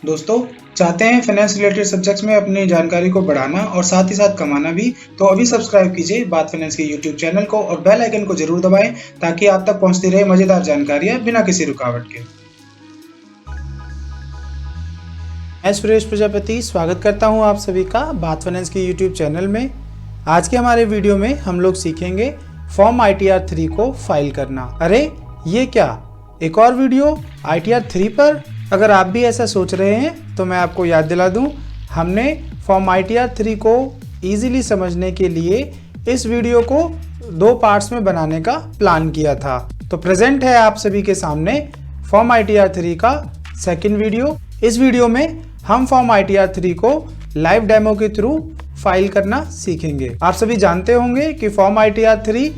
दोस्तों, चाहते हैं फाइनेंस रिलेटेड सब्जेक्ट्स में अपनी जानकारी को बढ़ाना और साथ ही साथ कमाना भी, तो अभी सब्सक्राइब कीजिए बात फाइनेंस के यूट्यूब चैनल को और बेल आइकन को जरूर दबाएं ताकि आप तक पहुंचती रहे मजेदार जानकारियां बिना किसी रुकावट के। मैं सुरेश प्रजापति स्वागत करता हूं आप सभी का बात फाइनेंस के यूट्यूब चैनल में। आज के हमारे वीडियो में हम लोग सीखेंगे फॉर्म ITR 3 को फाइल करना। अरे ये क्या, एक और वीडियो ITR 3 पर? अगर आप भी ऐसा सोच रहे हैं तो मैं आपको याद दिला दूं, हमने फॉर्म ITR 3 को इजीली समझने के लिए इस वीडियो को 2 पार्ट्स में बनाने का प्लान किया था। तो प्रेजेंट है आप सभी के सामने फॉर्म ITR 3 का सेकंड वीडियो। इस वीडियो में हम फॉर्म ITR 3 को लाइव डेमो के थ्रू फाइल करना सीखेंगे। आप सभी जानते होंगे कि फॉर्म ITR 3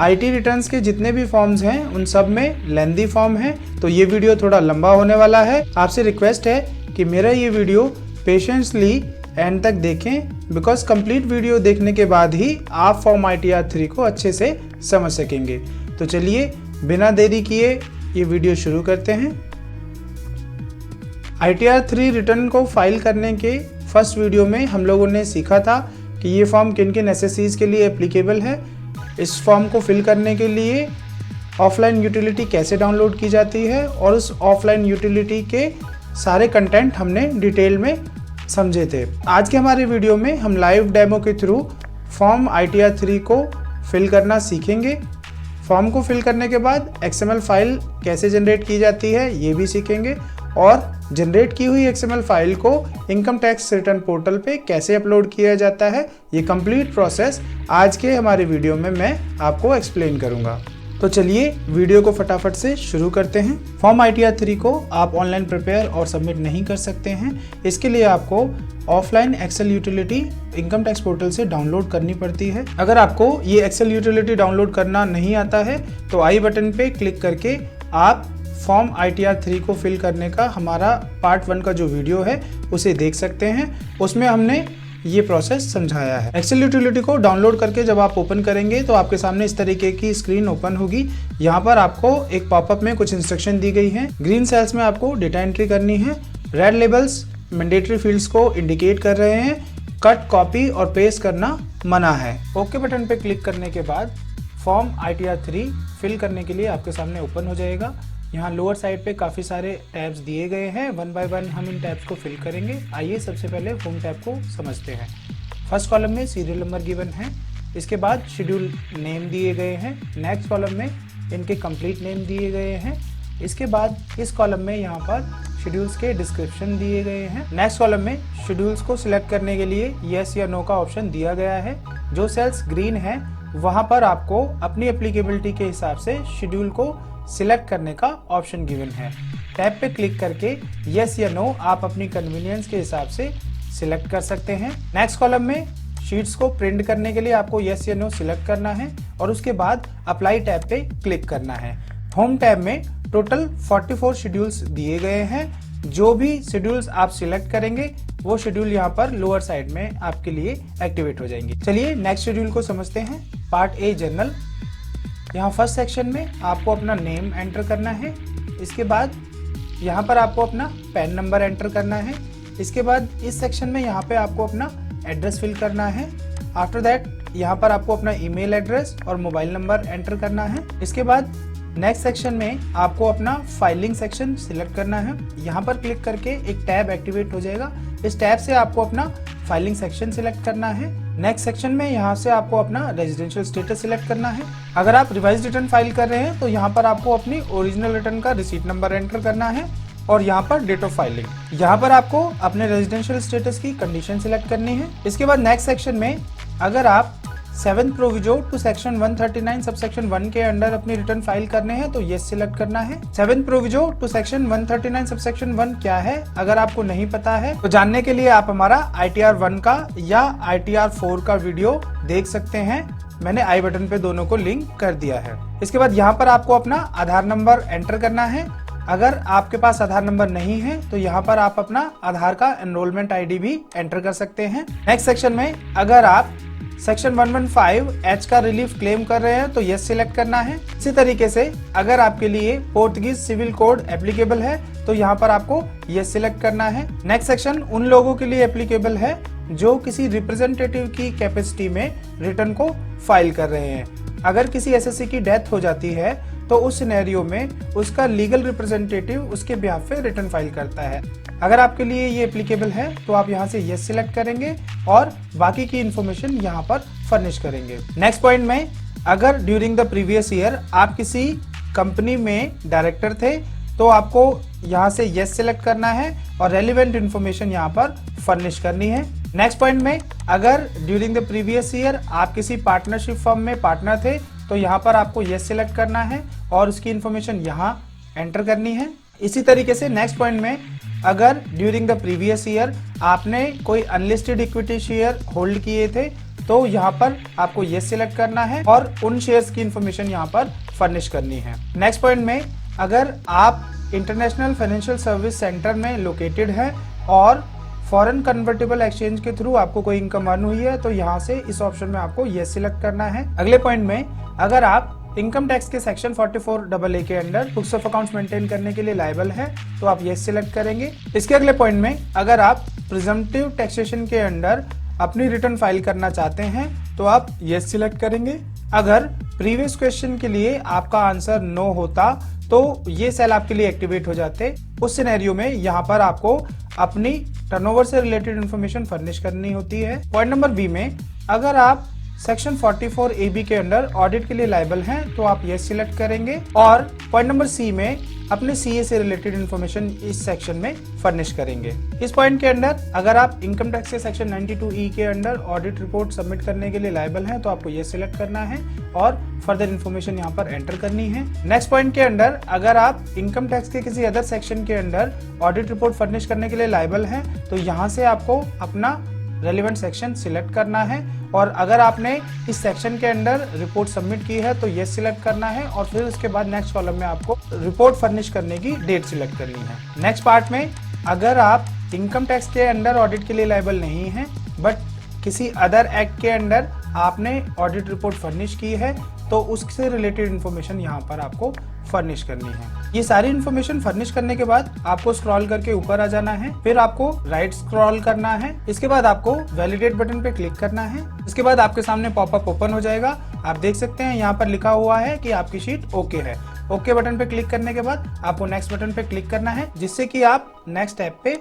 IT रिटर्न्स के जितने भी फॉर्म्स हैं उन सब में लेंथी फॉर्म है, तो ये वीडियो थोड़ा लंबा होने वाला है। आपसे रिक्वेस्ट है कि मेरा ये वीडियो पेशेंसली एंड तक देखें, बिकॉज कंप्लीट वीडियो देखने के बाद ही आप फॉर्म ITR 3 को अच्छे से समझ सकेंगे। तो चलिए बिना देरी किए ये वीडियो शुरू करते हैं। ITR 3 रिटर्न को फाइल करने के फर्स्ट वीडियो में हम लोगों ने सीखा था कि ये फॉर्म किन किन एसएससीज के लिए एप्लीकेबल है, इस फॉर्म को फिल करने के लिए ऑफलाइन यूटिलिटी कैसे डाउनलोड की जाती है और उस ऑफलाइन यूटिलिटी के सारे कंटेंट हमने डिटेल में समझे थे। आज के हमारे वीडियो में हम लाइव डेमो के थ्रू फॉर्म ITR 3 को फिल करना सीखेंगे। फॉर्म को फिल करने के बाद XML फाइल कैसे जनरेट की जाती है ये भी सीखेंगे, और जनरेट की हुई XML फाइल को इनकम टैक्स रिटर्न पोर्टल पे कैसे अपलोड किया जाता है, ये कंप्लीट प्रोसेस आज के हमारे वीडियो में मैं आपको एक्सप्लेन करूंगा। तो चलिए वीडियो को फटाफट से शुरू करते हैं। फॉर्म ITR 3 को आप ऑनलाइन प्रिपेयर और सबमिट नहीं कर सकते हैं। इसके लिए आपको offline Excel utility income tax portal से डाउनलोड करनी पड़ती है। अगर आपको ये एक्सेल यूटिलिटी डाउनलोड करना नहीं आता है तो आई बटन पे क्लिक करके आप फॉर्म ITR 3 को फिल करने का हमारा पार्ट 1 का जो वीडियो है उसे देख सकते हैं। उसमें हमने ये प्रोसेस समझाया है। एक्सेल यूटिलिटी को डाउनलोड करके जब आप ओपन करेंगे तो आपके सामने इस तरीके की स्क्रीन ओपन होगी। यहाँ पर आपको एक पॉपअप में कुछ इंस्ट्रक्शन दी गई हैं। ग्रीन सेल्स में आपको डेटा एंट्री करनी है। रेड लेबल्स मैंडेटरी फील्ड्स को इंडिकेट कर रहे हैं। कट, कॉपी और पेस्ट करना मना है। ओके बटन पे क्लिक करने के बाद फॉर्म ITR 3 फिल करने के लिए आपके सामने ओपन हो जाएगा। यहाँ लोअर साइड पे काफ़ी सारे टैब्स दिए गए हैं। 1 बाय 1 हम इन टैब्स को फिल करेंगे। आइए सबसे पहले होम टैब को समझते हैं। फर्स्ट कॉलम में सीरियल नंबर गिवन है, इसके बाद शेड्यूल नेम दिए गए हैं। नेक्स्ट कॉलम में इनके कंप्लीट नेम दिए गए हैं। इसके बाद इस कॉलम में यहाँ पर शेड्यूल्स के डिस्क्रिप्शन दिए गए हैं। नेक्स्ट कॉलम में शेड्यूल्स को सिलेक्ट करने के लिए येस या नो का ऑप्शन दिया गया है। जो सेल्स ग्रीन है वहाँ पर आपको अपनी एप्लीकेबिलिटी के हिसाब से शेड्यूल को सिलेक्ट करने का ऑप्शन गिवन है। टैब पे क्लिक करके यस या नो आप अपनी कन्वीनियंस के हिसाब से सिलेक्ट कर सकते हैं। नेक्स्ट कॉलम में शीट्स को प्रिंट करने के लिए आपको यस या नो सिलेक्ट करना है और उसके बाद अप्लाई टैब पे क्लिक करना है। होम टैब में टोटल 44 शेड्यूल्स दिए गए हैं। जो भी शेड्यूल्स आप सिलेक्ट करेंगे वो शेड्यूल यहाँ पर लोअर साइड में आपके लिए एक्टिवेट हो जाएंगे। चलिए नेक्स्ट शेड्यूल को समझते हैं। Part a general. यहाँ फर्स्ट सेक्शन में आपको अपना नेम एंटर करना है। इसके बाद यहाँ पर आपको अपना पैन नंबर एंटर करना है। इसके बाद इस सेक्शन में यहाँ पे आपको अपना एड्रेस फिल करना है। आफ्टर दैट यहाँ पर आपको अपना ईमेल एड्रेस और मोबाइल नंबर एंटर करना है। इसके बाद नेक्स्ट सेक्शन में आपको अपना फाइलिंग सेक्शन सिलेक्ट करना है। यहाँ पर क्लिक करके एक टैब एक्टिवेट हो जाएगा। इस टैब से आपको अपना फाइलिंग सेक्शन सिलेक्ट करना है। नेक्स्ट सेक्शन में यहाँ से आपको अपना रेजिडेंशियल स्टेटस सिलेक्ट करना है। अगर आप रिवाइज रिटर्न फाइल कर रहे हैं तो यहाँ पर आपको अपनी ओरिजिनल रिटर्न का रिसीट नंबर एंटर करना है और यहाँ पर डेट ऑफ फाइलिंग। यहाँ पर आपको अपने रेजिडेंशियल स्टेटस की कंडीशन सिलेक्ट करनी है। इसके बाद नेक्स्ट सेक्शन में अगर आप 7th proviso to section 139 sub section 1 के अंडर अपनी रिटर्न फाइल करने हैं तो यस सिलेक्ट करना है। 7th proviso to section 139 sub section 1 क्या है अगर आपको नहीं पता है तो जानने के लिए आप हमारा ITR 1 का या ITR 4 का वीडियो देख सकते हैं। मैंने आई बटन पे दोनों को लिंक कर दिया है। इसके बाद यहाँ पर आपको अपना आधार नंबर एंटर करना है। अगर आपके पास आधार नंबर नहीं है तो यहाँ पर आप अपना आधार का एनरोलमेंट ID भी एंटर कर सकते हैं। नेक्स्ट सेक्शन में अगर आप सेक्शन 115H का रिलीफ क्लेम कर रहे हैं तो यस सिलेक्ट करना है। इसी तरीके से अगर आपके लिए पोर्तुगीज सिविल कोड एप्लीकेबल है तो यहाँ पर आपको यस सिलेक्ट करना है। नेक्स्ट सेक्शन उन लोगों के लिए एप्लीकेबल है जो किसी रिप्रेजेंटेटिव की कैपेसिटी में रिटर्न को फाइल कर रहे हैं। अगर किसी एसएससी की डेथ हो जाती है तो उस सिनेरियो में उसका लीगल रिप्रेजेंटेटिव उसके बिहाफ पे रिटर्न फाइल करता है। अगर आपके लिए ये एप्लीकेबल है तो आप यहाँ से यस सिलेक्ट करेंगे और बाकी की इंफॉर्मेशन यहाँ पर फर्निश करेंगे। नेक्स्ट पॉइंट में, अगर ड्यूरिंग द प्रीवियस ईयर आप किसी कंपनी में डायरेक्टर थे तो आपको यहाँ से यस सिलेक्ट करना है और रेलिवेंट इंफॉर्मेशन यहाँ पर फर्निश करनी है। नेक्स्ट पॉइंट में, अगर ड्यूरिंग द प्रीवियस ईयर आप किसी पार्टनरशिप फर्म में पार्टनर थे तो यहाँ पर आपको यस सिलेक्ट करना है और उसकी इंफॉर्मेशन यहाँ एंटर करनी है। इसी तरीके से नेक्स्ट पॉइंट में, अगर ड्यूरिंग द प्रीवियस ईयर आपने कोई अनलिस्टेड इक्विटी शेयर होल्ड किए थे तो यहाँ पर आपको यस सिलेक्ट करना है और उन शेयर्स की इंफॉर्मेशन यहाँ पर फर्निश करनी है। नेक्स्ट पॉइंट में, अगर आप इंटरनेशनल फाइनेंशियल सर्विस सेंटर में लोकेटेड है और फॉरेन कन्वर्टेबल एक्सचेंज के थ्रू आपको कोई इनकम अर्न हुई है तो यहाँ से इस ऑप्शन में आपको यस सिलेक्ट करना है। अगले पॉइंट में, अगर आप इनकम टैक्स के सेक्शन 44AA के under books of accounts maintain करने के लिए लायबल है तो आप यस सिलेक्ट करेंगे। इसके अगले पॉइंट में, अगर आप प्रिजम्पटिव टैक्सेशन के अंडर अपनी रिटर्न फाइल करना चाहते हैं तो आप यस सिलेक्ट करेंगे। अगर प्रीवियस क्वेश्चन के लिए आपका आंसर नो होता तो ये सेल आपके लिए एक्टिवेट हो जाते। उस सिनेरियो में यहाँ पर आपको अपनी टर्नओवर से रिलेटेड इंफॉर्मेशन फर्निश करनी होती है। पॉइंट नंबर बी में, अगर आप सेक्शन 44AB के अंडर ऑडिट के लिए लायबल हैं तो आप यस सिलेक्ट करेंगे और पॉइंट नंबर सी में अपने सीए से रिलेटेड इंफॉर्मेशन इस सेक्शन में फर्निश करेंगे। इस पॉइंट के अंडर अगर आप इनकम टैक्स के सेक्शन 92E के अंडर ऑडिट रिपोर्ट सबमिट करने के लिए लायबल हैं तो आपको यस सिलेक्ट करना है और फर्दर इंफॉर्मेशन यहाँ पर एंटर करनी है। नेक्स्ट पॉइंट के अंडर, अगर आप इनकम टैक्स के किसी अदर सेक्शन के अंडर ऑडिट रिपोर्ट फर्निश करने के लिए लायबल हैं तो यहाँ से आपको अपना रेलिवेंट सेक्शन सिलेक्ट करना है और अगर आपने इस सेक्शन के अंडर रिपोर्ट सबमिट की है तो यस सिलेक्ट करना है और फिर उसके बाद नेक्स्ट कॉलम में आपको रिपोर्ट फर्निश करने की डेट सिलेक्ट करनी है। नेक्स्ट पार्ट में, अगर आप इनकम टैक्स के अंडर ऑडिट के लिए लायबल नहीं है बट किसी अदर एक्ट के अंडर आपने ऑडिट रिपोर्ट फर्निश की है तो उससे रिलेटेड इन्फॉर्मेशन यहाँ पर आपको फर्निश करनी है। ये सारी इन्फॉर्मेशन फर्निश करने के बाद आपको स्क्रॉल करके ऊपर आ जाना है, फिर आपको राइट स्क्रॉल करना है, इसके बाद आपको वैलिडेट बटन पे क्लिक करना है। इसके बाद आपके सामने पॉपअप ओपन हो जाएगा। आप देख सकते हैं यहाँ पर लिखा हुआ है कि आपकी शीट ओके है। ओके बटन पे क्लिक करने के बाद आपको नेक्स्ट बटन पे क्लिक करना है जिससे कि आप नेक्स्ट स्टेप पे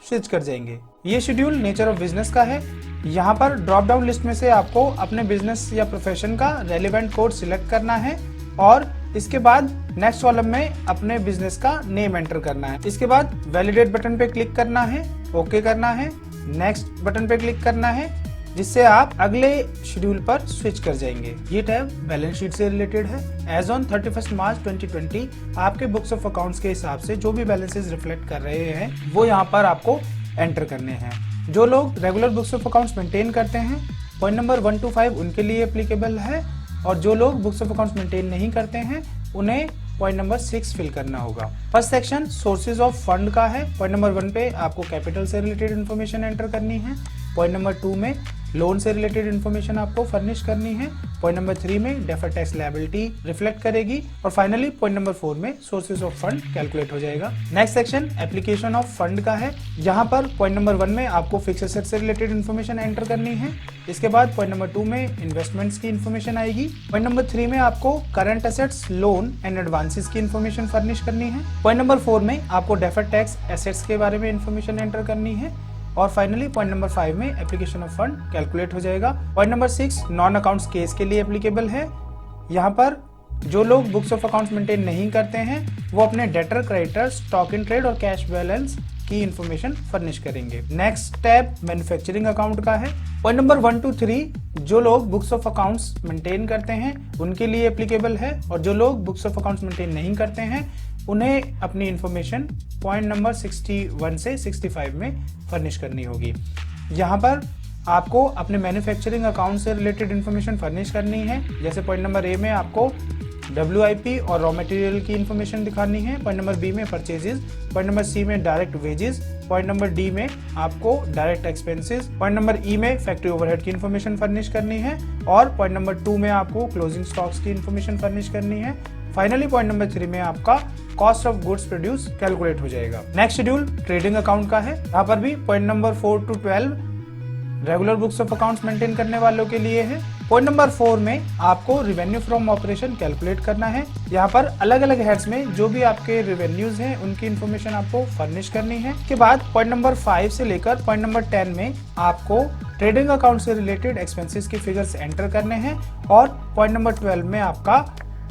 स्विच कर जाएंगे। ये शेड्यूल नेचर ऑफ बिजनेस का है। यहाँ पर ड्रॉप डाउन लिस्ट में से आपको अपने बिजनेस या प्रोफेशन का रेलिवेंट कोड सिलेक्ट करना है और इसके बाद नेक्स्ट कॉलम में अपने बिजनेस का नेम एंटर करना है। इसके बाद वैलिडेट बटन पे क्लिक करना है, ओके करना है, नेक्स्ट बटन पे क्लिक करना है जिससे आप अगले शेड्यूल पर स्विच कर जाएंगे। ये टैब बैलेंस शीट से रिलेटेड है। एज ऑन 31 मार्च 2020 आपके बुक्स ऑफ अकाउंट्स के हिसाब से जो भी बैलेंसेस रिफ्लेक्ट कर रहे हैं वो यहाँ पर आपको एंटर करने हैं। जो लोग regular books of accounts maintain करते हैं पॉइंट नंबर 1 to 5 उनके लिए एप्लीकेबल है और जो लोग बुक्स ऑफ अकाउंट्स मेंटेन नहीं करते हैं उन्हें पॉइंट नंबर 6 फिल करना होगा। First section sources of fund का है। पॉइंट नंबर 1 पे आपको कैपिटल से रिलेटेड इन्फॉर्मेशन एंटर करनी है। पॉइंट नंबर 2 में लोन से रिलेटेड इन्फॉर्मेशन आपको फर्निश करनी है। पॉइंट नंबर 3 में डेफर्ड टैक्स लायबिलिटी रिफ्लेक्ट करेगी और फाइनली पॉइंट नंबर 4 में सोर्सेज ऑफ फंड कैलकुलेट हो जाएगा। Next section application of fund का है। यहाँ पर पॉइंट नंबर 1 में आपको फिक्स एसेट से रिलेटेड इन्फॉर्मेशन एंटर करनी है। इसके बाद पॉइंट नंबर 2 में इन्वेस्टमेंट्स की इन्फॉर्मेशन आएगी। पॉइंट नंबर 3 में आपको current assets, loan and advances की इन्फॉर्मेशन फर्निश करनी है। पॉइंट नंबर 4 में आपको डेफर्ड टैक्स एसेट्स के बारे में इन्फॉर्मेशन एंटर करनी है और फाइनली पॉइंट नंबर 5 में एप्लीकेशन ऑफ फंड कैलकुलेट हो जाएगा। Point number 6 non accounts case के लिए एप्लीकेबल है। यहाँ पर जो लोग बुक्स ऑफ अकाउंट्स मेंटेन नहीं करते हैं वो अपने debtor, creditor, stock in trade और कैश बैलेंस की इंफॉर्मेशन फर्निश करेंगे। नेक्स्ट स्टेप मैन्युफैक्चरिंग अकाउंट का है। पॉइंट नंबर 1 to 3 जो लोग बुक्स ऑफ अकाउंट्स मेंटेन करते हैं उनके लिए एप्लीकेबल है और जो लोग बुक्स ऑफ अकाउंट्स मेंटेन नहीं करते हैं उन्हें अपनी इंफॉर्मेशन पॉइंट नंबर 61 से 65 में फर्निश करनी होगी। यहाँ पर आपको अपने मैन्युफैक्चरिंग अकाउंट से रिलेटेड इन्फॉर्मेशन फर्निश करनी है। जैसे पॉइंट नंबर ए में आपको WIP और रॉ मटेरियल की इन्फॉर्मेशन दिखानी है। पॉइंट नंबर बी में परचेजेस, पॉइंट नंबर सी में direct wages, point number D में आपको डायरेक्ट एक्सपेंसेस, पॉइंट नंबर ई में फैक्ट्री ओवरहेड की इन्फॉर्मेशन फर्निश करनी है और पॉइंट नंबर 2 में आपको क्लोजिंग स्टॉक्स की इन्फॉर्मेशन फर्निश करनी है। फाइनली पॉइंट नंबर 3 में आपका cost of goods produce calculate हो जाएगा। नेक्स्ट शेड्यूल ट्रेडिंग अकाउंट का है। यहाँ पर भी point number 4 to 12 regular books of accounts maintain करने वालों के लिए है। पॉइंट नंबर 4 में आपको रिवेन्यू फ्रॉम ऑपरेशन कैलकुलेट करना है। यहाँ पर अलग अलग हेड्स में जो भी आपके रिवेन्यूज हैं उनकी इन्फॉर्मेशन आपको फर्निश करनी है। इसके बाद पॉइंट नंबर 5 से लेकर पॉइंट नंबर 10 में आपको ट्रेडिंग अकाउंट से रिलेटेड एक्सपेंसेस के फिगर्स एंटर करने हैं और पॉइंट नंबर 12 में आपका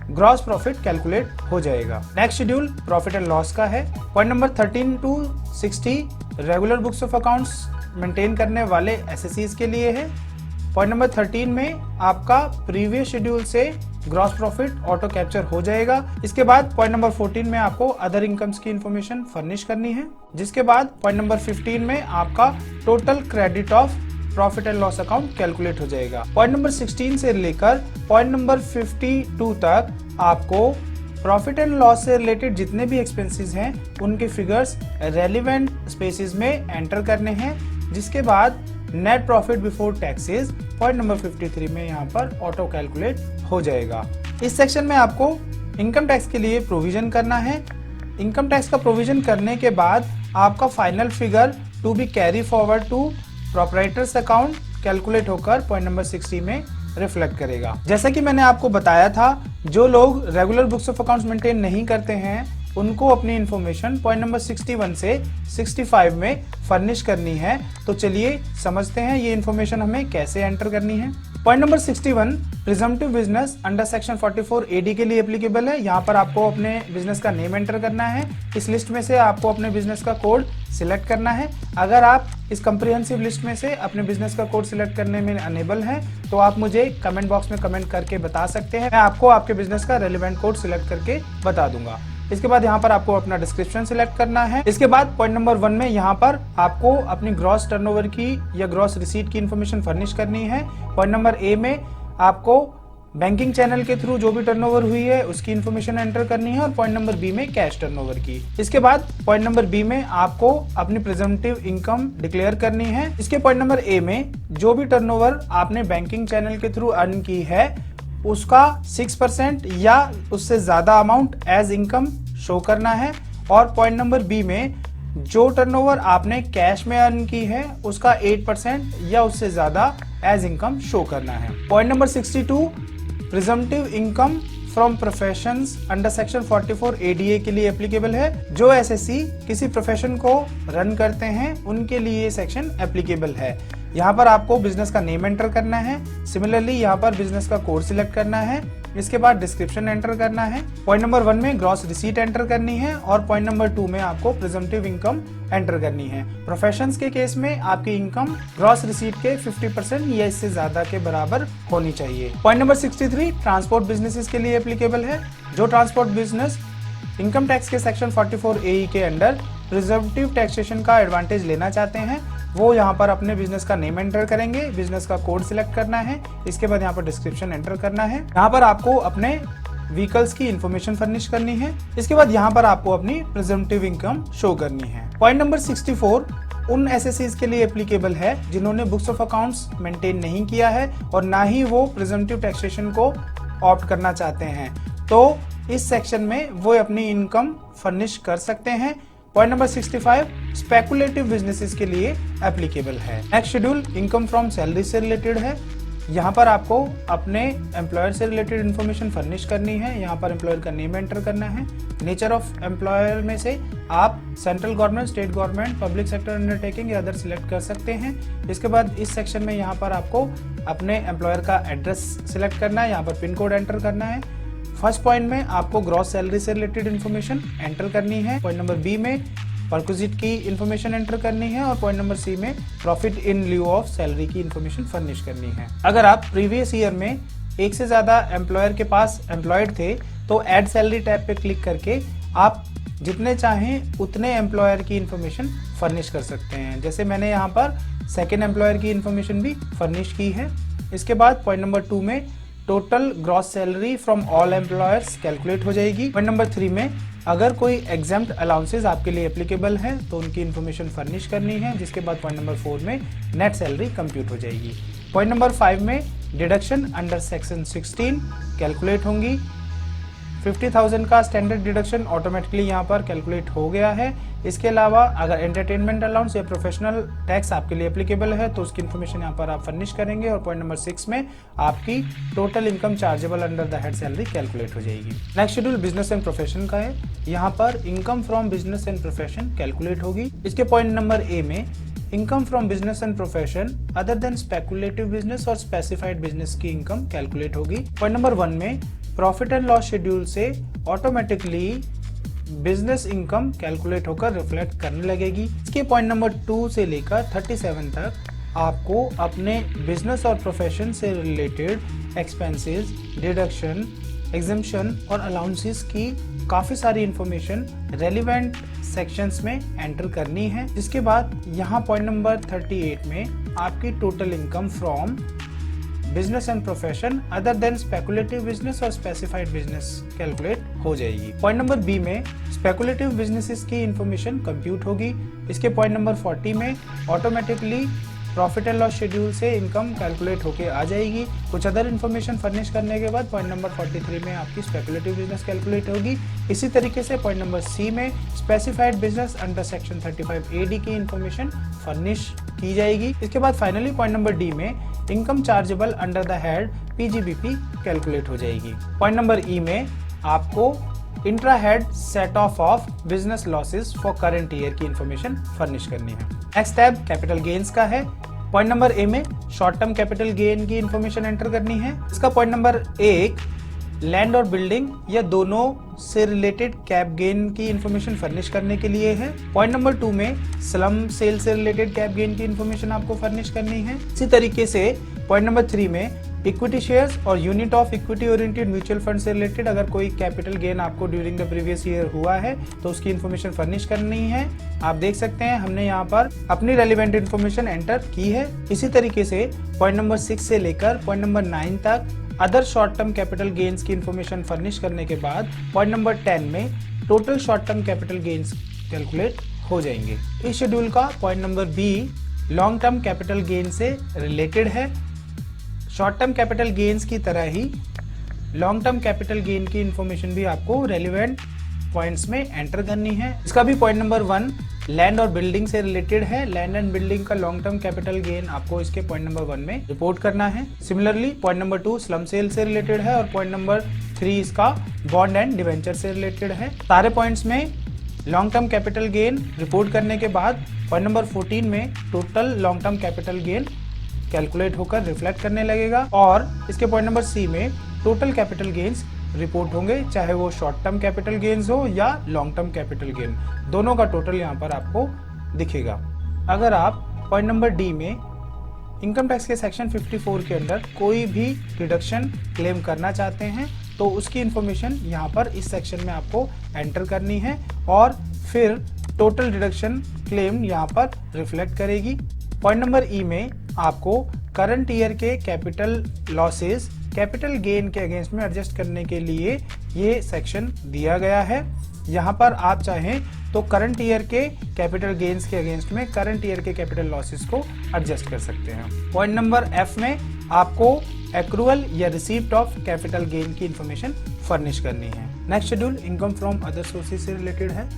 ग्रॉस प्रॉफिट कैलकुलेट हो जाएगा। Next schedule profit and loss का है। Point number 13 to 60 regular books of accounts maintain करने वाले एसएससीज के लिए है। पॉइंट नंबर 13 में आपका प्रीवियस शेड्यूल से ग्रॉस प्रॉफिट ऑटो कैप्चर हो जाएगा। इसके बाद पॉइंट नंबर 14 में आपको अदर इनकम्स की इन्फॉर्मेशन फर्निश करनी है। जिसके बाद पॉइंट नंबर 15 में आपका total credit of profit and loss account calculate हो जाएगा। पॉइंट नंबर 16 से लेकर पॉइंट नंबर 52 तक आपको प्रॉफिट एंड लॉस से रिलेटेड जितने भी एक्सपेंसेस हैं उनके फिगर्स रेलिवेंट स्पेसिस में एंटर करने हैं। जिसके बाद net profit before taxes point number 53 में यहाँ पर ऑटो कैलकुलेट हो जाएगा। इस सेक्शन में आपको इनकम टैक्स के लिए प्रोविजन करना है। इनकम टैक्स का प्रोविजन करने के बाद आपका final figure to be carry forward to proprietors account calculate होकर पॉइंट नंबर 60 में रिफ्लेक्ट करेगा। जैसा कि मैंने आपको बताया था, जो लोग regular books of accounts maintain नहीं करते हैं उनको अपनी इन्फॉर्मेशन पॉइंट नंबर 61 से 65 में फर्निश करनी है। तो चलिए समझते हैं ये इन्फॉर्मेशन हमें कैसे एंटर करनी है। Point number 61 presumptive business under section 44 AD के लिए एप्लीकेबल है। यहाँ पर आपको अपने बिजनेस का नेम एंटर करना है। इस लिस्ट में से आपको अपने बिजनेस का कोड सिलेक्ट करना है। अगर आप इस कंप्रिहेंसिव लिस्ट में से अपने बिजनेस का कोड सिलेक्ट करने में अनेबल हैं तो आप मुझे कमेंट बॉक्स में कमेंट करके बता सकते हैं। मैं आपको आपके बिजनेस का रेलेवेंट कोड सिलेक्ट करके बता दूंगा। इसके बाद यहाँ पर आपको अपना डिस्क्रिप्शन सिलेक्ट करना है। इसके बाद पॉइंट नंबर 1 में यहाँ पर आपको अपनी ग्रॉस टर्नओवर की या ग्रॉस रिसीट की इन्फॉर्मेशन फर्निश करनी है। पॉइंट नंबर ए में आपको बैंकिंग चैनल के थ्रू जो भी टर्नओवर हुई है उसकी इन्फॉर्मेशन एंटर करनी है और पॉइंट नंबर बी में कैश टर्नओवर की। इसके बाद पॉइंट नंबर बी में आपको अपनी प्रिजम्पटिव इनकम डिक्लेयर करनी है। इसके पॉइंट नंबर ए में जो भी टर्नओवर आपने बैंकिंग चैनल के थ्रू अर्न की है उसका 6% या उससे ज्यादा अमाउंट एज इनकम शो करना है। और पॉइंट नंबर बी में जो टर्नओवर आपने कैश में अर्न की है उसका 8% या उससे ज्यादा एज इनकम शो करना है। Point number 62 presumptive income from professions under section 44 ADA के लिए एप्लीकेबल है। जो एसएससी किसी प्रोफेशन को रन करते हैं उनके लिए ये सेक्शन एप्लीकेबल है। यहाँ पर आपको बिजनेस का नेम एंटर करना है। सिमिलरली यहाँ पर बिजनेस का कोड सिलेक्ट करना है। इसके बाद डिस्क्रिप्शन एंटर करना है। पॉइंट नंबर 1 में ग्रॉस रिसीट एंटर करनी है और पॉइंट नंबर 2 में आपको प्रिजम्पटिव इनकम एंटर करनी है। प्रोफेशंस के केस में आपकी इनकम ग्रॉस रिसीट के 50% या इससे ज्यादा के बराबर होनी चाहिए। पॉइंट नंबर 63 ट्रांसपोर्ट बिजनेसेस के लिए एप्लीकेबल है। जो ट्रांसपोर्ट बिजनेस इनकम टैक्स के सेक्शन 44 AE के अंडर प्रिजम्पटिव टैक्सेशन का एडवांटेज लेना चाहते हैं वो यहाँ पर अपने बिजनेस का नेम एंटर करेंगे, बिजनेस का कोड सिलेक्ट करना है। इसके बाद यहाँ पर डिस्क्रिप्शन एंटर करना है। यहाँ पर आपको अपने व्हीकल्स की इन्फॉर्मेशन फर्निश करनी है। इसके बाद यहाँ पर आपको अपनी प्रिजम्पटिव इनकम शो करनी है। पॉइंट नंबर 64 उन एसएससीज के लिए एप्लीकेबल है जिन्होंने बुक्स ऑफ अकाउंट्स मेंटेन नहीं किया है और ना ही वो प्रिजम्पटिव टैक्सेशन को ऑप्ट करना चाहते हैं। तो इस सेक्शन में वो अपनी इनकम फर्निश कर सकते हैं। पॉइंट नंबर 65 स्पेकुलेटिव बिजनेसेस के लिए एप्लीकेबल है। Next schedule income from salary से रिलेटेड है। यहाँ पर आपको अपने एम्प्लॉयर से रिलेटेड इन्फॉर्मेशन फर्निश करनी है। यहाँ पर एम्प्लॉयर का नेम एंटर करना है। नेचर ऑफ एम्प्लॉयर में से आप central government, state government, public sector undertaking या अदर सिलेक्ट कर सकते हैं। इसके बाद इस सेक्शन में यहाँ पर आपको अपने एम्प्लॉयर का एड्रेस सिलेक्ट करना है। यहाँ पर पिन कोड एंटर करना है। फर्स्ट पॉइंट में आपको ग्रॉस सैलरी से रिलेटेड इन्फॉर्मेशन एंटर करनी है। पॉइंट नंबर बी में परक्विजिट की इन्फॉर्मेशन एंटर करनी है और पॉइंट नंबर सी में profit in lieu of salary की इन्फॉर्मेशन फर्निश करनी है। अगर आप प्रीवियस ईयर में एक से ज्यादा एम्प्लॉयर के पास एम्प्लॉयड थे तो ऐड सैलरी टैब पे क्लिक करके आप जितने चाहें उतने एम्प्लॉयर की इन्फॉर्मेशन फर्निश कर सकते हैं। जैसे मैंने यहाँ पर सेकेंड एम्प्लॉयर की इन्फॉर्मेशन भी फर्निश की है। इसके बाद पॉइंट नंबर 2 में total gross salary from all employers calculate हो जाएगी। पॉइंट नंबर 3 में अगर कोई एग्जाम्प्ट अलाउंसेज आपके लिए एप्लीकेबल है तो उनकी इन्फॉर्मेशन फर्निश करनी है, जिसके बाद पॉइंट नंबर 4 में नेट सैलरी कंप्यूट हो जाएगी। पॉइंट नंबर 5 में डिडक्शन अंडर सेक्शन 16 कैलकुलेट होंगी। 50,000 का स्टैंडर्ड डिडक्शन ऑटोमेटिकली यहाँ पर कैलकुलेट हो गया है। इसके अलावा अगर एंटरटेनमेंट अलाउंस या प्रोफेशनल टैक्स आपके लिए एप्लीकेबल है तो उसकी इन्फॉर्मेशन यहाँ पर आप फर्निश करेंगे। और पॉइंट नंबर 6 में आपकी total income chargeable under the head salary calculate हो जाएगी। Next schedule business and profession का है। यहाँ पर income from business and profession calculate होगी। इसके पॉइंट नंबर ए में income from business and profession other than speculative business और स्पेसिफाइड बिजनेस की इनकम कैलकुलेट होगी। पॉइंट नंबर 1 में प्रॉफिट एंड लॉस शेड्यूल से ऑटोमेटिकली बिजनेस इनकम कैलकुलेट होकर reflect करने लगेगी। इसके पॉइंट नंबर 2 से लेकर 37 तक आपको अपने बिजनेस और प्रोफेशन से रिलेटेड एक्सपेंसेस, डिडक्शन, एग्जम्पशन और अलाउंसेस की काफ़ी सारी इंफॉर्मेशन रेलिवेंट सेक्शंस में एंटर करनी है। जिसके बाद यहाँ पॉइंट नंबर 38 में आपकी total income from business and profession other than speculative business और स्पेसिफाइड बिजनेस कैलकुलेट हो जाएगी। पॉइंट नंबर बी में स्पेकुलेटिव बिजनेसेस की इंफॉर्मेशन कंप्यूट होगी। इसके पॉइंट नंबर 40 में automatically profit and loss schedule से इनकम कैलकुलेट होके आ जाएगी। कुछ अदर इन्फॉर्मेशन फर्निश करने के बाद पॉइंट नंबर 43 में आपकी स्पेकुलेटिव बिजनेस कैलकुलेट होगी। इसी तरीके से पॉइंट नंबर सी में specified business under section 35 AD की इंफॉर्मेशन फर्निश की जाएगी। इसके बाद फाइनली पॉइंट नंबर डी में income chargeable under the head PGBP calculate हो जाएगी। पॉइंट नंबर ई में आपको intra head set of business losses for current year की इंफॉर्मेशन फर्निश करनी है। नेक्स्ट टैब कैपिटल गेन्स का है। पॉइंट नंबर ए में शॉर्ट टर्म कैपिटल गेन की इंफॉर्मेशन एंटर करनी है। इसका पॉइंट नंबर 1 लैंड और बिल्डिंग या दोनों से रिलेटेड कैप गेन की इंफॉर्मेशन फर्निश करने के लिए है। पॉइंट नंबर 2 में स्लम सेल से रिलेटेड कैप गेन की इंफॉर्मेशन आपको फर्निश करनी है। इसी तरीके से पॉइंट नंबर 3 में इक्विटी शेयर्स और unit of equity oriented mutual fund से रिलेटेड अगर कोई कैपिटल गेन आपको ड्यूरिंग द प्रीवियस ईयर हुआ है तो उसकी इन्फॉर्मेशन फर्निश करनी है। आप देख सकते हैं हमने यहाँ पर अपनी रेलिवेंट इन्फॉर्मेशन एंटर की है। इसी तरीके से पॉइंट नंबर 6 से लेकर पॉइंट नंबर 9 तक other short term capital gains की इन्फॉर्मेशन फर्निश करने के बाद पॉइंट नंबर 10 में total short term capital gains calculate हो जाएंगे। इस शेड्यूल का point number B long term capital gain से रिलेटेड है। शॉर्ट टर्म कैपिटल गेन्स की तरह ही लॉन्ग टर्म कैपिटल गेन की इंफॉर्मेशन भी आपको रेलिवेंट पॉइंट्स में एंटर करनी है। इसका भी पॉइंट नंबर 1 लैंड और बिल्डिंग से रिलेटेड है। लैंड एंड बिल्डिंग का लॉन्ग टर्म कैपिटल गेन आपको इसके पॉइंट नंबर 1 में रिपोर्ट करना है। Similarly point number 2 slump sale से रिलेटेड है और पॉइंट नंबर 3 इसका बॉन्ड एंड डिवेंचर से रिलेटेड है। सारे पॉइंट्स में long term capital gain report करने के बाद पॉइंट नंबर 14 में total long term capital gain calculate होकर रिफ्लेक्ट करने लगेगा और इसके पॉइंट नंबर सी में टोटल कैपिटल गेन्स रिपोर्ट होंगे, चाहे वो शॉर्ट टर्म कैपिटल गेन्स हो या लॉन्ग टर्म कैपिटल गेन, दोनों का टोटल यहाँ पर आपको दिखेगा। अगर आप पॉइंट नंबर डी में इनकम टैक्स के सेक्शन 54 के अंदर कोई भी डिडक्शन क्लेम करना चाहते हैं तो उसकी इंफॉर्मेशन यहाँ पर इस सेक्शन में आपको एंटर करनी है और फिर टोटल डिडक्शन क्लेम यहाँ पर रिफ्लेक्ट करेगी। पॉइंट नंबर ई में आपको करंट ईयर के कैपिटल लॉसेस कैपिटल गेन के अगेंस्ट में एडजस्ट करने के लिए ये सेक्शन दिया गया है। यहाँ पर आप चाहें तो करंट ईयर के कैपिटल गेन्स के अगेंस्ट में करंट ईयर के कैपिटल लॉसेस को एडजस्ट कर सकते हैं। पॉइंट नंबर एफ में आपको एक्रूअल या रिसीप्ट ऑफ कैपिटल गेन की इंफॉर्मेशन फर्निश करनी है। Next schedule income from other sources से रिलेटेड है।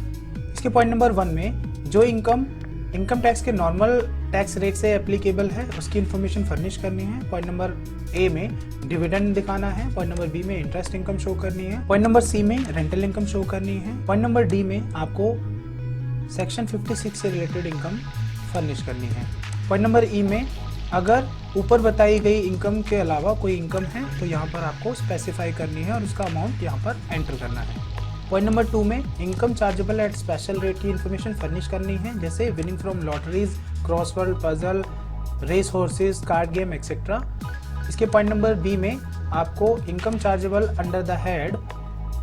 इसके पॉइंट नंबर 1 में जो इनकम टैक्स के नॉर्मल टैक्स रेट से एप्लीकेबल है उसकी इन्फॉर्मेशन फर्निश करनी है। पॉइंट नंबर ए में डिविडेंड दिखाना है। पॉइंट नंबर बी में इंटरेस्ट इनकम शो करनी है। पॉइंट नंबर सी में रेंटल इनकम शो करनी है। पॉइंट नंबर डी में आपको सेक्शन 56 से रिलेटेड इनकम फर्निश करनी है। पॉइंट नंबर ई में अगर ऊपर बताई गई इनकम के अलावा कोई इनकम है तो यहाँ पर आपको स्पेसिफाई करनी है और उसका अमाउंट यहाँ पर एंटर करना है। पॉइंट नंबर 2 में income chargeable at special rate की इन्फॉर्मेशन फर्निश करनी है, जैसे winning from lotteries, crossword puzzle, race horses, card game etcetera. इसके पॉइंट नंबर बी में आपको income chargeable under the head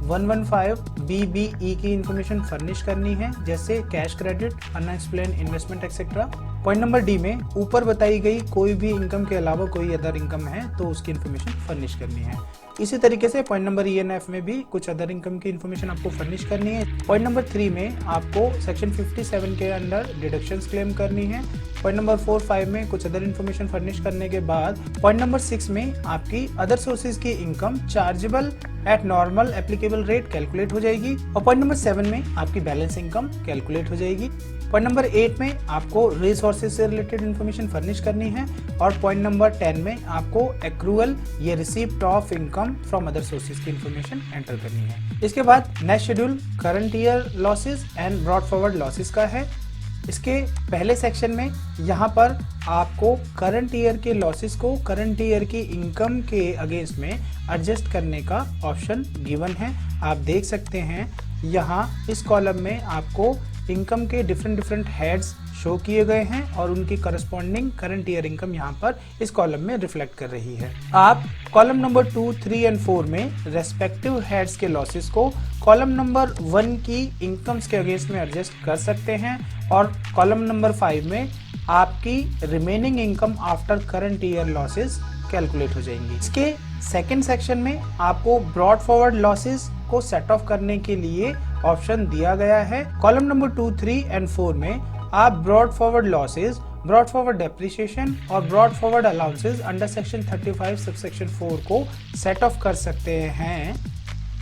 115 BBE की इंफॉर्मेशन फर्निश करनी है, जैसे cash credit, unexplained investment etcetera. Point number D में ऊपर बताई गई कोई भी इनकम के अलावा कोई अदर इनकम है तो उसकी इंफॉर्मेशन फर्निश करनी है। इसी तरीके से point number E and F में भी कुछ अदर इनकम की इंफॉर्मेशन आपको फर्निश करनी है। पॉइंट नंबर 3 में आपको सेक्शन 57 के अंडर डिडक्शंस क्लेम करनी है। पॉइंट नंबर 4, 5 में कुछ अदर इन्फॉर्मेशन फर्निश करने के बाद पॉइंट नंबर 6 में आपकी अदर सोर्सेज की income chargeable eight normal applicable rate calculate हो जाएगी और पॉइंट नंबर 7 में आपकी बैलेंस इनकम कैलकुलेट हो जाएगी। पॉइंट नंबर 8 में आपको रिसोर्सेज से रिलेटेड इन्फॉर्मेशन फर्निश करनी है और पॉइंट नंबर 10 में आपको एक्रूअल या receipt of income from other sources की इन्फॉर्मेशन एंटर करनी है। इसके बाद next schedule current year losses and brought forward losses का है। इसके पहले सेक्शन में यहाँ पर आपको करंट ईयर के लॉसेस को करंट ईयर की इनकम के अगेंस्ट में एडजस्ट करने का ऑप्शन गिवन है। आप देख सकते हैं यहाँ इस कॉलम में आपको इनकम के डिफरेंट हेड्स शो किए गए हैं और उनकी करस्पॉन्डिंग करंट ईयर इनकम यहाँ पर इस कॉलम में रिफ्लेक्ट कर रही है। आप कॉलम नंबर 2, 3 एंड 4 में रेस्पेक्टिव हेड्स के लॉसेस को कॉलम नंबर 1 की इनकम्स के अगेंस्ट में एडजस्ट कर सकते हैं और कॉलम नंबर 5 में आपकी remaining income after current year losses calculate हो जाएंगी। इसके सेकेंड सेक्शन में आपको ब्रॉड फॉरवर्ड लॉसेस को सेट ऑफ करने के लिए ऑप्शन दिया गया है। कॉलम नंबर 2, 3 एंड 4 में आप brought forward losses, brought forward depreciation और brought forward allowances under section 35 subsection 4 को सेट ऑफ कर सकते हैं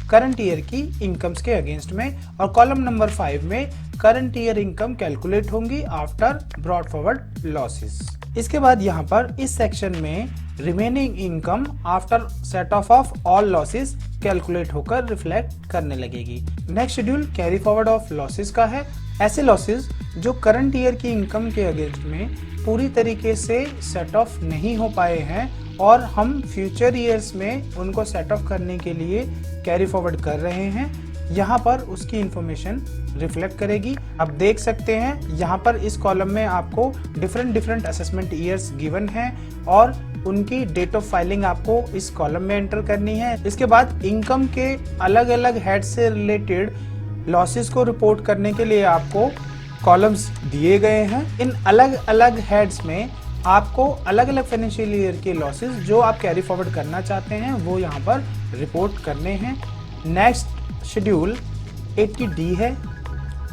करंट ईयर की इनकम्स के अगेंस्ट में और कॉलम नंबर 5 में करंट ईयर इनकम कैलकुलेट होंगी आफ्टर ब्रॉड फॉरवर्ड लॉसेस। इसके बाद यहाँ पर इस सेक्शन में remaining income after set off all losses calculate होकर रिफ्लेक्ट करने लगेगी। Next schedule carry forward of losses का है। ऐसे लॉसेस जो करंट ईयर की इनकम के अगेंस्ट में पूरी तरीके से सेट ऑफ नहीं हो पाए हैं और हम फ्यूचर ईयर्स में उनको सेट ऑफ करने के लिए कैरी फॉरवर्ड कर रहे हैं, यहाँ पर उसकी इंफॉर्मेशन रिफ्लेक्ट करेगी। आप देख सकते हैं यहाँ पर इस कॉलम में आपको डिफरेंट असेसमेंट ईयर्स गिवन हैं और उनकी डेट ऑफ फाइलिंग आपको इस कॉलम में एंटर करनी है। इसके बाद इनकम के अलग अलग हेड से रिलेटेड लॉसेस को रिपोर्ट करने के लिए आपको कॉलम्स दिए गए हैं। इन अलग अलग हेड्स में आपको अलग अलग फाइनेंशियल ईयर के लॉसेस जो आप कैरी फॉरवर्ड करना चाहते हैं वो यहाँ पर रिपोर्ट करने हैं। नेक्स्ट शेड्यूल 80D है।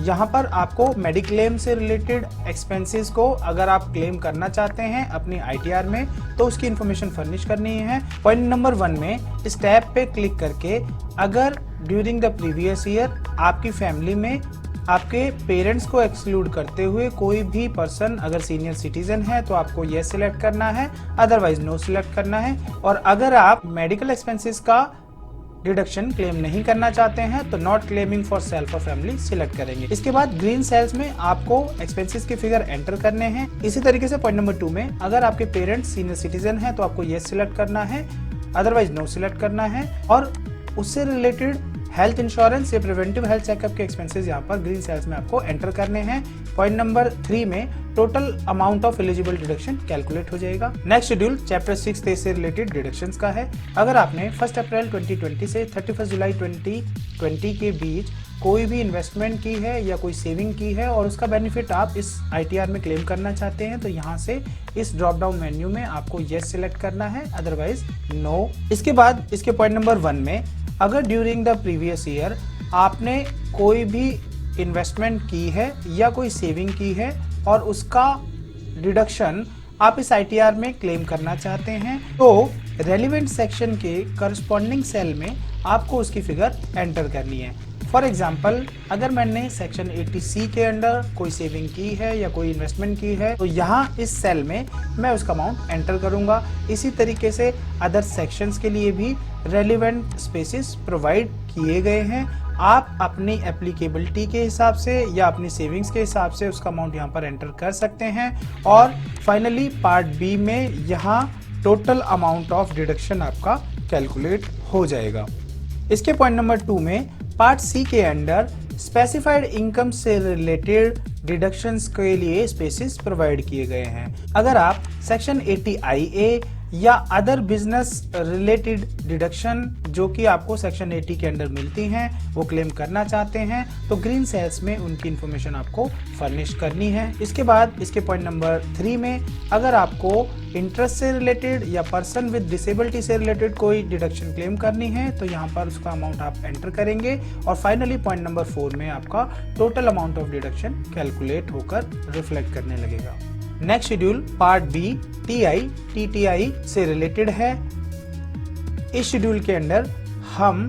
यहाँ पर आपको मेडिक्लेम से रिलेटेड एक्सपेंसेस को अगर आप क्लेम करना चाहते हैं अपनी ITR में तो उसकी इंफॉर्मेशन फर्निश करनी है। पॉइंट नंबर 1 में इस टैब पे क्लिक करके अगर ड्यूरिंग द प्रीवियस ईयर आपकी फैमिली में आपके पेरेंट्स को एक्सक्लूड करते हुए कोई भी पर्सन अगर सीनियर सिटीजन है तो आपको यस सिलेक्ट करना है, अदरवाइज नो सिलेक्ट करना है। और अगर आप मेडिकल एक्सपेंसेस का डिडक्शन क्लेम नहीं करना चाहते हैं तो नॉट क्लेमिंग फॉर सेल्फ और फैमिली सिलेक्ट करेंगे। इसके बाद ग्रीन सेल्स में आपको एक्सपेंसेस के फिगर एंटर करने हैं। इसी तरीके से पॉइंट नंबर 2 में अगर आपके पेरेंट्स सीनियर सिटीजन हैं तो आपको यस सिलेक्ट करना है, अदरवाइज नो सिलेक्ट करना है। और उससे रिलेटेड हेल्थ इंश्योरेंस या प्रिवेंटिव हेल्थ चेकअप के एक्सपेंसेस यहाँ पर ग्रीन सेल्स में आपको एंटर करने हैं। पॉइंट नंबर 3 में total amount of eligible deduction calculate हो जाएगा। नेक्स्ट शेड्यूल चैप्टर 6 से रिलेटेड डिडक्शंस का है। अगर आपने 1 अप्रैल 2020 से 31 जुलाई 2020 के बीच कोई भी इन्वेस्टमेंट की है या कोई सेविंग की है और उसका बेनिफिट आप इस ITR में क्लेम करना चाहते हैं तो यहाँ से इस ड्रॉप डाउन मेन्यू में आपको यस सिलेक्ट करना है, अदरवाइज नो। इसके बाद इसके पॉइंट नंबर 1 में अगर ड्यूरिंग द प्रीवियस ईयर आपने कोई भी इन्वेस्टमेंट की है या कोई सेविंग की है और उसका डिडक्शन आप इस ITR में क्लेम करना चाहते हैं तो रेलिवेंट सेक्शन के करस्पॉन्डिंग सेल में आपको उसकी फिगर एंटर करनी है। फॉर एग्जाम्पल अगर मैंने सेक्शन 80C के अंडर कोई सेविंग की है या कोई इन्वेस्टमेंट की है तो यहाँ इस सेल में मैं उसका अमाउंट एंटर करूंगा। इसी तरीके से अदर सेक्शंस के लिए भी रेलिवेंट स्पेसेस प्रोवाइड किए गए हैं। आप अपनी एप्लीकेबिलिटी के हिसाब से या अपनी सेविंग्स के हिसाब से उसका अमाउंट यहाँ पर एंटर कर सकते हैं। और फाइनली पार्ट बी में यहाँ टोटल अमाउंट ऑफ डिडक्शन आपका कैलकुलेट हो जाएगा। इसके पॉइंट नंबर 2 में पार्ट सी के अंडर स्पेसिफाइड इनकम से रिलेटेड डिडक्शंस के लिए स्पेसेस प्रोवाइड किए गए हैं। अगर आप सेक्शन 80IA या अदर बिजनेस रिलेटेड डिडक्शन जो कि आपको सेक्शन 80 के अंडर मिलती हैं वो क्लेम करना चाहते हैं तो ग्रीन सेल्स में उनकी इंफॉर्मेशन आपको फर्निश करनी है। इसके बाद इसके पॉइंट नंबर 3 में अगर आपको इंटरेस्ट से रिलेटेड या पर्सन विद डिसेबिलिटी से रिलेटेड कोई डिडक्शन क्लेम करनी है तो यहाँ पर उसका अमाउंट आप एंटर करेंगे और फाइनली पॉइंट नंबर 4 में आपका total amount of deduction calculate होकर रिफ्लेक्ट करने लगेगा। Next schedule part B TI से रिलेटेड है। इस शेड्यूल के अंदर हम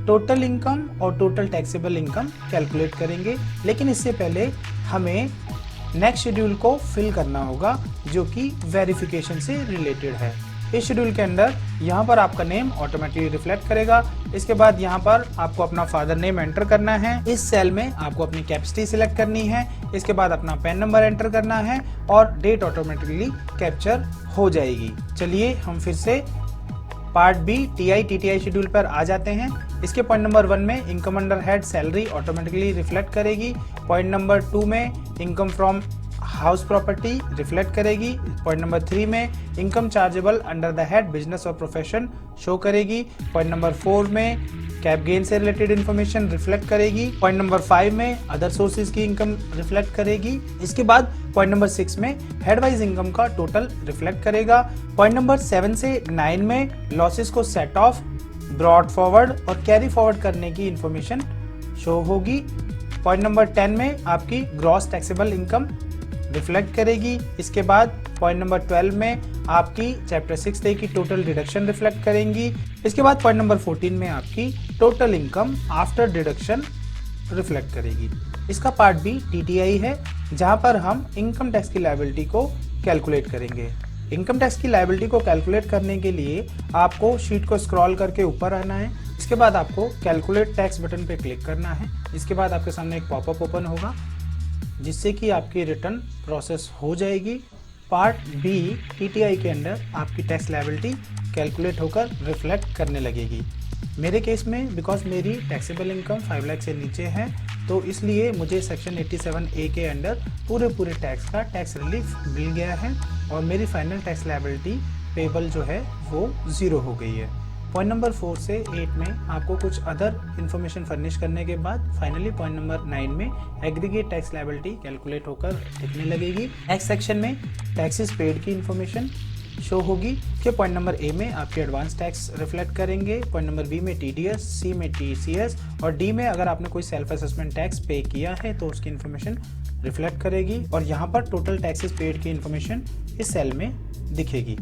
टोटल इनकम और टोटल टैक्सेबल इनकम कैलकुलेट करेंगे, लेकिन इससे पहले हमें नेक्स्ट शेड्यूल को फिल करना होगा जो कि वेरिफिकेशन से रिलेटेड है। इस शेड्यूल के अंदर यहाँ पर आपका नेम ऑटोमेटिकली रिफ्लेक्ट करेगा। इसके बाद यहाँ पर आपको अपना फादर नेम एंटर करना है। इस सेल में आपको अपनी कैपेसिटी सिलेक्ट करनी है। इसके बाद अपना पैन नंबर एंटर करना है और डेट ऑटोमेटिकली कैप्चर हो जाएगी। चलिए हम फिर से पार्ट बी TI शेड्यूल पर आ जाते हैं। इसके पॉइंट नंबर 1 में income under head salary automatically reflect करेगी। पॉइंट नंबर 2 में income from house property reflect करेगी। पॉइंट नंबर 3 में income chargeable under the head business और प्रोफेशन शो करेगी। पॉइंट नंबर 4 में कैप गेन से रिलेटेड इन्फॉर्मेशन रिफ्लेक्ट करेगी। पॉइंट नंबर 5 में अदर सोर्सेज की इनकम रिफ्लेक्ट करेगी। इसके बाद पॉइंट नंबर 6 में हेड वाइज इनकम का टोटल रिफ्लेक्ट करेगा। पॉइंट नंबर 7 से 9 में लॉसेस को सेट ऑफ, ब्रॉड फॉरवर्ड और कैरी फॉरवर्ड करने की इंफॉर्मेशन शो होगी। पॉइंट नंबर 10 में आपकी ग्रॉस टैक्सेबल इनकम रिफ्लेक्ट करेगी। इसके बाद पॉइंट नंबर 12 में आपकी चैप्टर 6A की टोटल डिडक्शन रिफ्लेक्ट करेंगी। इसके बाद पॉइंट नंबर 14 में आपकी total income after deduction reflect करेगी। इसका पार्ट बी TTI है जहां पर हम इनकम टैक्स की लायबिलिटी को कैलकुलेट करेंगे। इनकम टैक्स की लायबिलिटी को कैलकुलेट करने के लिए आपको शीट को स्क्रॉल करके ऊपर आना है। इसके बाद आपको कैलकुलेट टैक्स बटन पे क्लिक करना है। इसके बाद आपके सामने एक पॉपअप ओपन होगा जिससे कि आपकी रिटर्न प्रोसेस हो जाएगी। पार्ट बी TTI के अंदर आपकी टैक्स लायबिलिटी कैलकुलेट होकर रिफ्लेक्ट करने लगेगी। मेरे केस में बिकॉज मेरी टैक्सेबल इनकम 5 लाख से नीचे है तो इसलिए मुझे सेक्शन 87A के अंदर पूरे टैक्स का टैक्स रिलीफ मिल गया है और मेरी फाइनल टैक्स लायबिलिटी पेबल जो है वो 0 हो गई है। पॉइंट नंबर 4 से 8 में आपको कुछ अदर इन्फॉर्मेशन फर्निश करने के बाद फाइनली पॉइंट नंबर 9 में एग्रीगेट टैक्स लायबिलिटी कैलकुलेट होकर दिखने लगेगी। नेक्स्ट सेक्शन में टैक्सेस पेड की इन्फॉर्मेशन शो होगी कि पॉइंट नंबर A में आपके एडवांस टैक्स रिफ्लेक्ट करेंगे। पॉइंट नंबर B में TDS, C में TCS और D में अगर आपने कोई सेल्फ असेसमेंट टैक्स पे किया है तो उसकी इन्फॉर्मेशन रिफ्लेक्ट करेगी और यहाँ पर टोटल टैक्सेस पेड की इन्फॉर्मेशन इस सेल में दिखेगी।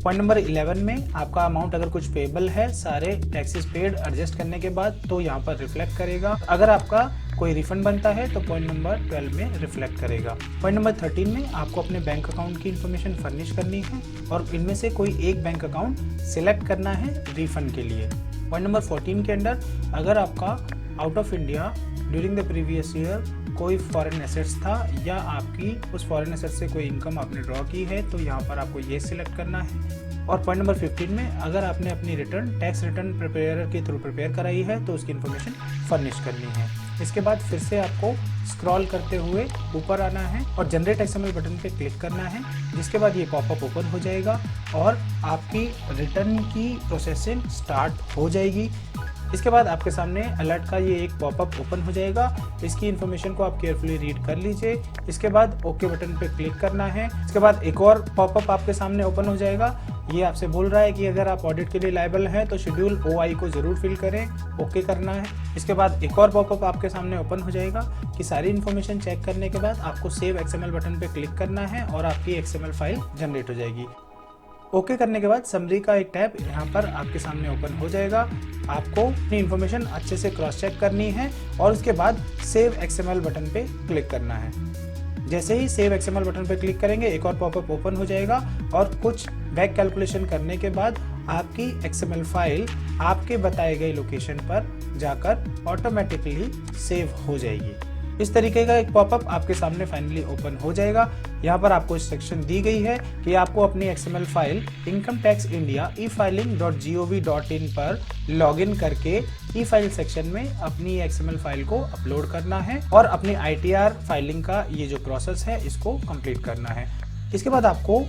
पॉइंट नंबर 11 में आपका अमाउंट अगर कुछ पेबल है सारे टैक्सेस पेड एडजस्ट करने के बाद तो यहाँ पर रिफ्लेक्ट करेगा। अगर आपका कोई रिफंड बनता है तो पॉइंट नंबर 12 में रिफ्लेक्ट करेगा। पॉइंट नंबर 13 में आपको अपने बैंक अकाउंट की इन्फॉर्मेशन फर्निश करनी है और इनमें से कोई एक बैंक अकाउंट सिलेक्ट करना है रिफंड के लिए। पॉइंट नंबर 14 के अंदर अगर आपका out of India during the previous year कोई फॉरेन एसेट्स था या आपकी उस फॉरेन एसेट से कोई इनकम आपने ड्रॉ की है तो यहाँ पर आपको ये सिलेक्ट करना है। और पॉइंट नंबर 15 में अगर आपने अपनी रिटर्न टैक्स रिटर्न प्रिपेयर के थ्रू प्रिपेयर कराई है तो उसकी इन्फॉर्मेशन फर्निश करनी है। इसके बाद फिर से आपको स्क्रॉल करते हुए ऊपर आना है और जनरेट एक्सएमएल बटन पे क्लिक करना है जिसके बाद ये पॉपअप ओपन हो जाएगा और आपकी रिटर्न की प्रोसेसिंग स्टार्ट हो जाएगी। इसके बाद आपके सामने अलर्ट का ये एक पॉपअप ओपन हो जाएगा। इसकी इन्फॉर्मेशन को आप केयरफुली रीड कर लीजिए। इसके बाद ओके बटन पे क्लिक करना है। इसके बाद एक और पॉपअप आपके सामने ओपन हो जाएगा। ये आपसे बोल रहा है कि अगर आप ऑडिट के लिए लायबल हैं तो शेड्यूल OI को जरूर फिल करें, ओके करना है। इसके बाद एक और पॉपअप आपके सामने ओपन हो जाएगा कि सारी इन्फॉर्मेशन चेक करने के बाद आपको सेव XML बटन पे क्लिक करना है और आपकी XML फाइल जनरेट हो जाएगी। ओके करने के बाद समरी का एक टैब यहाँ पर आपके सामने ओपन हो जाएगा। आपको अपनी इन्फॉर्मेशन अच्छे से क्रॉस चेक करनी है और उसके बाद सेव XML बटन पे क्लिक करना है। जैसे ही सेव XML बटन पे क्लिक करेंगे एक और पॉपअप ओपन हो जाएगा और कुछ बैक कैलकुलेशन करने के बाद आपकी XML फाइल आपके बताए गए लोकेशन पर जाकर ऑटोमेटिकली सेव हो जाएगी। इस तरीके का एक पॉपअप आपके सामने फाइनली ओपन हो जाएगा। यहाँ पर आपको इंस्ट्रक्शन दी गई है कि आपको अपनी XML file income tax India efiling.gov.in पर लॉगिन करके ई फाइल सेक्शन में अपनी XML फाइल को अपलोड करना है और अपनी ITR फाइलिंग का ये जो प्रोसेस है इसको कंप्लीट करना है। इसके बाद आपको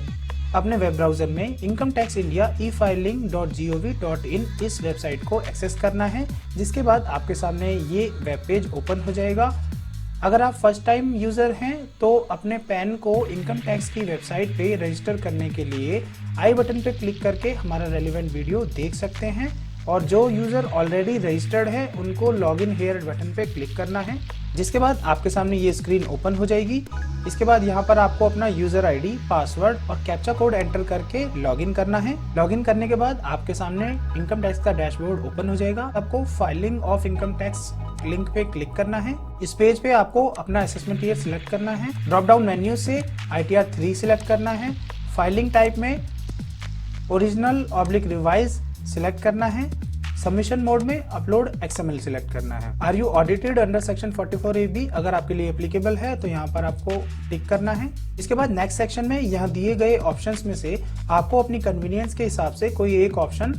अपने वेब ब्राउजर में इनकम टैक्स इंडिया e-filing.gov.in इस वेबसाइट को एक्सेस करना है, जिसके बाद आपके सामने ये वेब पेज ओपन हो जाएगा। अगर आप फर्स्ट टाइम यूज़र हैं तो अपने पैन को इनकम टैक्स की वेबसाइट पे रजिस्टर करने के लिए आई बटन पे क्लिक करके हमारा रेलेवेंट वीडियो देख सकते हैं, और जो यूज़र ऑलरेडी रजिस्टर्ड है उनको लॉगिन हियर बटन पे क्लिक करना है, जिसके बाद आपके सामने ये स्क्रीन ओपन हो जाएगी। इसके बाद यहाँ पर आपको अपना यूज़र आईडी, पासवर्ड और कैप्चा कोड एंटर करके लॉगिन करना है। लॉगिन करने के बाद आपके सामने इनकम टैक्स का डैशबोर्ड ओपन हो जाएगा। आपको filing of income tax link पे क्लिक करना है। इस पेज पे आपको अपना असेसमेंट ईयर सिलेक्ट करना है। ड्रॉप डाउन मेन्यू से ITR 3 सिलेक्ट करना है। फाइलिंग टाइप में ओरिजिनल/रिवाइज सिलेक्ट करना है। सबमिशन मोड में अपलोड XML सिलेक्ट करना है। Are you audited under section 44AB अगर आपके लिए एप्लीकेबल है तो यहाँ पर आपको टिक करना है। इसके बाद नेक्स्ट सेक्शन में यहाँ दिए गए ऑप्शंस में से आपको अपनी कन्वीनियंस के हिसाब से कोई एक ऑप्शन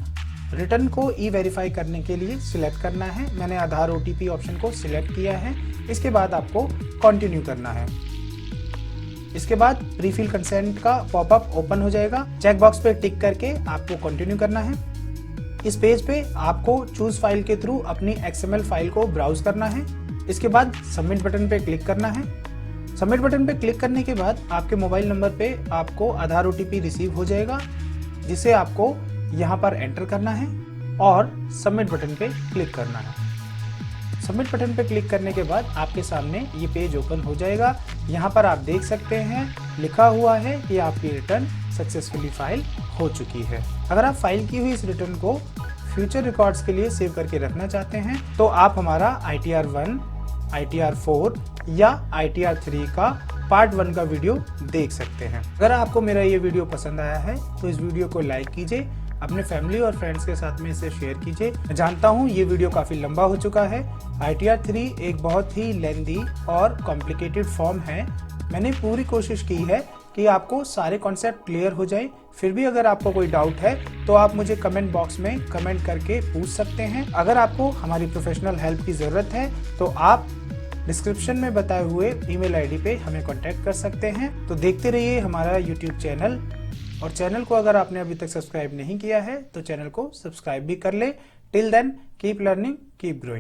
रिटर्न को ई-वेरीफाई करने के लिए सिलेक्ट करना है। मैंने आधार OTP ऑप्शन को सिलेक्ट किया है। इसके बाद आपको कंटिन्यू करना है। इसके बाद प्रीफिल कंसेंट का पॉपअप ओपन हो जाएगा। चेक बॉक्स पे टिक करके आपको कंटिन्यू करना है। इस पेज पे आपको चूज फाइल के थ्रू अपनी XML फाइल को ब्राउज करना है। इसके बाद सबमिट बटन पे क्लिक करना है। सबमिट बटन पे क्लिक करने के बाद आपके मोबाइल नंबर पे आपको आधार OTP रिसीव हो जाएगा, जिसे आपको यहाँ पर एंटर करना है और सबमिट बटन पे क्लिक करना है। सबमिट बटन पे क्लिक करने के बाद आपके सामने ये पेज ओपन हो जाएगा। यहाँ पर आप देख सकते हैं लिखा हुआ है कि आपकी रिटर्न सक्सेसफुली फाइल हो चुकी है। अगर आप फाइल की हुई इस रिटर्न को फ्यूचर रिकॉर्ड्स के लिए सेव करके रखना चाहते हैं तो आप हमारा ITR 1, ITR 4 या ITR 3 का पार्ट 1 का वीडियो देख सकते हैं। अगर आपको मेरा ये वीडियो पसंद आया है तो इस वीडियो को लाइक कीजिए, अपने फैमिली और फ्रेंड्स के साथ में इसे शेयर कीजिए। मैं जानता हूँ ये वीडियो काफ़ी लंबा हो चुका है। ITR 3 एक बहुत ही लेंदी और कॉम्प्लिकेटेड फॉर्म है। मैंने पूरी कोशिश की है कि आपको सारे कॉन्सेप्ट क्लियर हो जाए। फिर भी अगर आपको कोई डाउट है तो आप मुझे कमेंट बॉक्स में कमेंट करके पूछ सकते हैं। अगर आपको हमारी प्रोफेशनल हेल्प की ज़रूरत है तो आप डिस्क्रिप्शन में बताए हुए ईमेल ID पे हमें कांटेक्ट कर सकते हैं। तो देखते रहिए हमारा YouTube चैनल, और चैनल को अगर आपने अभी तक सब्सक्राइब नहीं किया है तो चैनल को सब्सक्राइब भी कर ले। Till then keep learning, keep growing.